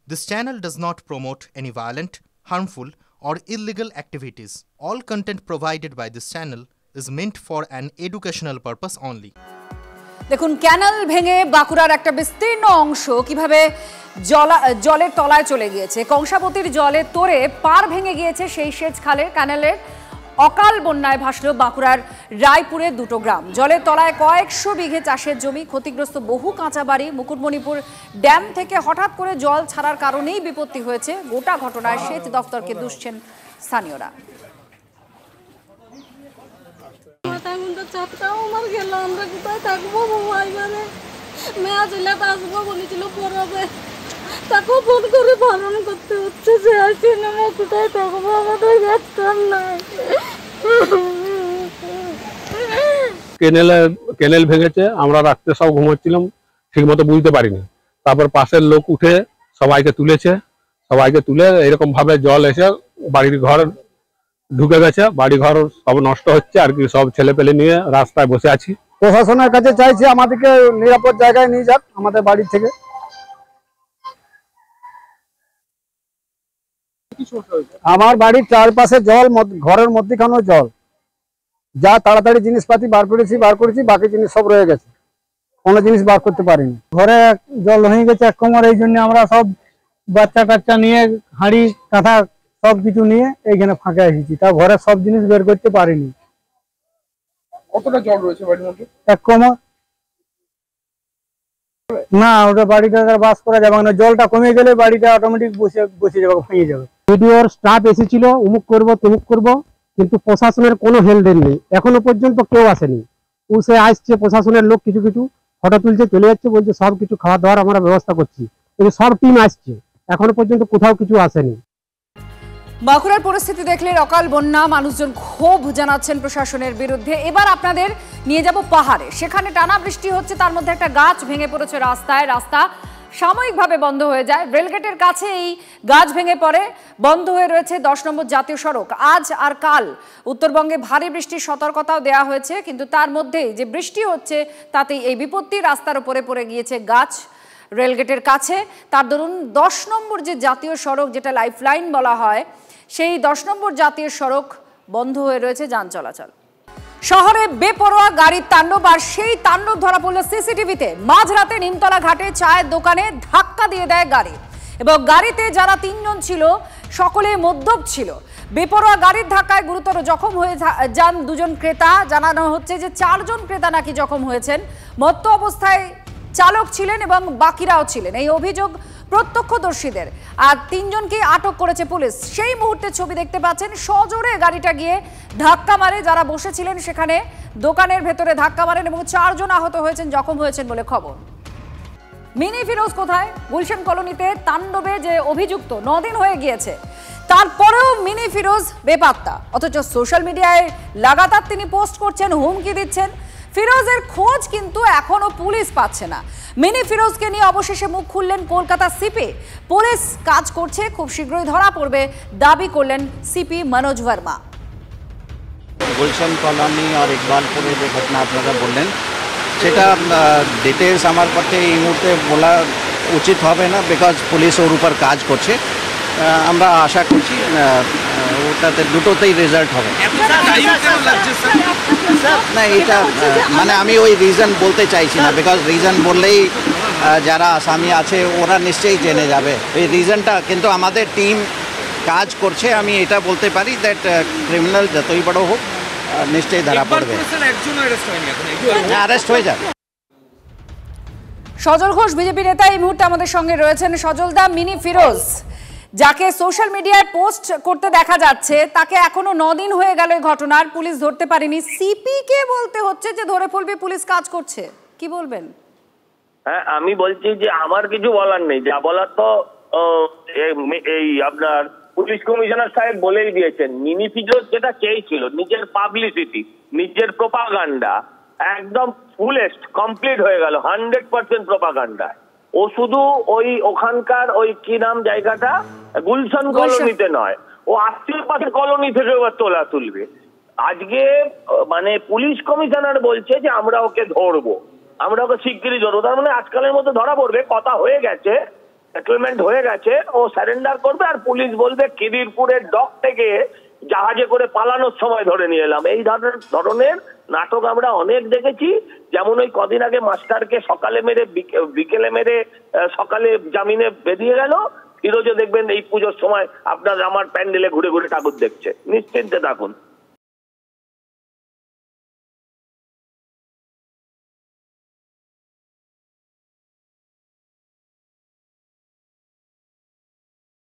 This channel does not promote any violent, harmful, or illegal activities. All content provided by this channel is meant for an educational purpose only. দেখুন canal ভেঙে বাঁকুড়ার একটা বিস্তীর্ণ অংশ কিভাবে জলের তলায় চলে গিয়েছে। কংসাবতীর জলে তোড়ে পার ভেঙে গিয়েছে সেই সেচ খালের ক্যানালের অকাল বন্যায় ভাসল বাঁকুড়ার রায়পুরের দুটো গ্রাম। জলের তলায় কয়েকশো বিঘে চাষের জমি, ক্ষতিগ্রস্ত বহু কাঁচা বাড়ি। মুকুটমণিপুর ড্যাম থেকে হঠাৎ করে জল ছাড়ার কারণেই বিপত্তি হয়েছে। গোটা ঘটনায় সেচ দফতরকে দুষছেন স্থানীয়রা। তাকে ফোন করে বারণ করতে হচ্ছে যে আসি না, কোথায় থাকবো, আমাদের রাস্তার নাই। কেনেল ভেঙেছে, আমরা রাত্রে সব ঘুমাচ্ছিলাম, ঠিক মতো বুঝতে পারিনি। তারপর পাশের লোক উঠে সবাইকে তুলে এরকম ভাবে জল এসে বাড়ির ঘর ঢুকে গেছে, বাড়ি ঘর সব নষ্ট হচ্ছে আর কি। সব ছেলে পেলে নিয়ে রাস্তায় বসে আছি। প্রশাসনের কাছে চাইছি আমাদেরকে নিরাপদ জায়গায় নিয়ে যাক আমাদের বাড়ি থেকে। আমার বাড়ির চারপাশে জল, ঘরের মধ্যখানেও জল। যা তাড়াতাড়ি জিনিসপাতি বার করেছি, বাকি জিনিস সব রয়ে গেছে, কোনো জিনিস বার করতে পারিনি। ঘরে জল হয়ে গেছে এক কোমর, এই জন্য আমরা সব বাচ্চা কাচ্চা নিয়ে হাঁড়ি কাঁথা সব কিছু নিয়ে এইখানে ফাঁকে এসেছি। তা ঘরে সব জিনিস বের করতে পারিনি। কতটা জল রয়েছে বাড়ির মধ্যে? এক কোমর। না, ওটা বাড়িটা বাস করা যাবে না, জলটা কমে গেলে বাড়িটা অটোমেটিক বসে যাবে, ভেঙে যাবে। ভিডিওর স্টাফ এসেছিল, অমুক করবো তমুক করবো, কিন্তু প্রশাসনের কোনো হেল্প নেই, এখনো পর্যন্ত কেউ আসেনি। সে আসছে প্রশাসনের লোক, কিছু ফটো তুলছে, চলে যাচ্ছে, বলছে সব কিছু খাওয়া দাওয়ার আমরা ব্যবস্থা করছি, কিন্তু সব টিম আসছে, এখনো পর্যন্ত কোথাও কিছু আসেনি। বাঁকুড়ার পরিস্থিতি দেখলে অকাল বন্যা, মানুষজন ক্ষোভ জানাচ্ছেন প্রশাসনের বিরুদ্ধে। এবার আপনাদের নিয়ে যাব পাহাড়ে। সেখানে টানা বৃষ্টি হচ্ছে, তার মধ্যে একটা গাছ ভেঙে পড়েছে রাস্তায়। রাস্তা সাময়িকভাবে বন্ধ হয়ে যায়। রেলগেটের কাছে এই গাছ ভেঙে পড়ে, বন্ধ হয়ে রয়েছে 10 নম্বর জাতীয় সড়ক। আজ আর কাল উত্তরবঙ্গে ভারী বৃষ্টির সতর্কতাও দেওয়া হয়েছে, কিন্তু তার মধ্যেই যে বৃষ্টি হচ্ছে তাতেই এই বিপত্তি। রাস্তার উপরে পড়ে গিয়েছে গাছ রেলগেটের কাছে। তার দরুন 10 নম্বর যে জাতীয় সড়ক, যেটা লাইফলাইন বলা হয়, সেই 10 নম্বর জাতীয় সড়ক বন্ধ হয়ে রয়েছে যান চলাচল। শহরে বেপরোয়া গাড়ির তাণ্ডব, আর সেই তাণ্ডব ধরা পড়ল সিসিটিভিতে। মাঝরাতে নিমতলা ঘাটে চায়ের দোকানে ধাক্কা দিয়ে দেয় গাড়ি, এবং গাড়িতে যারা 3 জন ছিল সকলে মদ্যপ ছিল। বেপরোয়া গাড়ির ধাক্কায় গুরুতর জখম হয়ে যান 2 জন ক্রেতা। জানানো হচ্ছে যে 4 জন ক্রেতা নাকি জখম হয়েছেন। মত্ত অবস্থায় চালক ছিলেন এবং বাকিরাও ছিলেন, এই অভিযোগ প্রত্যক্ষদর্শীদের। আর 3 জনকে আটক করেছে পুলিশ। সেই মুহূর্তে ছবি দেখতে পাচ্ছেন, সজোরে গাড়িটা গিয়ে ধাক্কা মারে যারা বসেছিলেন সেখানে, দোকানের ভেতরে ধাক্কা মারেন এবং 4 জন আহত হয়েছেন, জখম হয়েছেন বলে খবর। মিনি ফিরোজ কোথায়? গুলশান কলোনিতে তাণ্ডবে যে অভিযুক্ত 9 দিন হয়ে গিয়েছে, তারপরেও মিনি ফিরোজ বেপাত্তা। অথচ সোশ্যাল মিডিয়ায় লাগাতার তিনি পোস্ট করছেন, হুমকি দিচ্ছেন। ফিরোজের খোঁজ কিন্তু এখনো পুলিশ পাচ্ছে না। মিনি ফিরোজকে নিয়ে অবশেষে মুখ খুললেন কলকাতা সিপি। পুলিশ কাজ করছে, খুব শীঘ্রই ধরা পড়বে দাবি করলেন সিপি मनोज वर्मा। গুলশান কলোনি আর ইকবালপুরে যে ঘটনা আপনারা বললেন, সেটা ডিটেলস আমার পক্ষে এই মুহূর্তে বলা উচিত হবে না, বিকজ পুলিশ ওর উপর কাজ করছে। আমরা আশা করছি ওটাতে দুটোতেই রেজাল্ট হবে। না, এটা মানে আমি ওই রিজন বলতে চাইছি না, বিকজ রিজন বললেই যারা আসামি আছে ওরা নিশ্চয়ই জেনে যাবে এই রিজনটা। কিন্তু আমাদের টিম কাজ করছে, আমি এটা বলতে পারি দ্যাট ক্রিমিনাল যতই বড় হোক নিশ্চয়ই ধরা পড়বে, অ্যারেস্ট হয়ে যাবে। সজল ঘোষ বিজেপি নেতা এই মুহূর্তে আমাদের সঙ্গে রয়েছেন। সজলদা, মিনি ফিরোজ যাকে সোশ্যাল মিডিয়ায় পোস্ট করতে দেখা যাচ্ছে, তাকে এখনো 9 দিন হয়ে গেল ঘটনার, পুলিশ ধরতে পারেনি। সিপি কে বলতে হচ্ছে যে ধরে ফেলবে, পুলিশ কাজ করছে, কি বলবেন? হ্যাঁ, আমি বলছি যে আমার কিছু বলার নেই, যা বলার তো এই আপনার পুলিশ কমিশনার সাহেব বলেই দিয়েছেন। মিনি ফিরোজ যেটা চেয়েছিল, নিজের পাবলিসিটি, নিজের প্রোপাগান্ডা একদম ফুলেস্ট কমপ্লিট হয়ে গেল, 100% প্রোপাগান্ডা। ও শুধু ওখানকার কি নাম জায়গাটা, গুলশান কলোনিতে নয়, ও আশেপাশে কলোনি থেকে তোলা তুলবে। আজকে মানে পুলিশ কমিশনার বলছে যে আমরা ওকে ধরবো, আমরা ওকে শিগগিরই ধরবো। তার মানে আজকালের মতো ধরা পড়বে, কথা হয়ে গেছে। সেটেলমেন্ট হয়ে গেছে, ও সারেন্ডার করবে, আর পুলিশ বলবে খিদিরপুরের ডক থেকে জাহাজে করে পালানোর সময় ধরে নিয়ে এলাম। এই ধরনের নাটক আমরা অনেক দেখেছি। যেমন ওই কদিন আগে মাস্টারকে সকালে মেরে বিকেলে মেরে সকালে জামিনে বেরিয়ে গেল, ফিরোজও দেখবেন এই পুজোর সময় আপনার আমার প্যান্ডেলে ঘুরে ঘুরে ঠাকুর দেখছে। নিশ্চিন্তে থাকুন।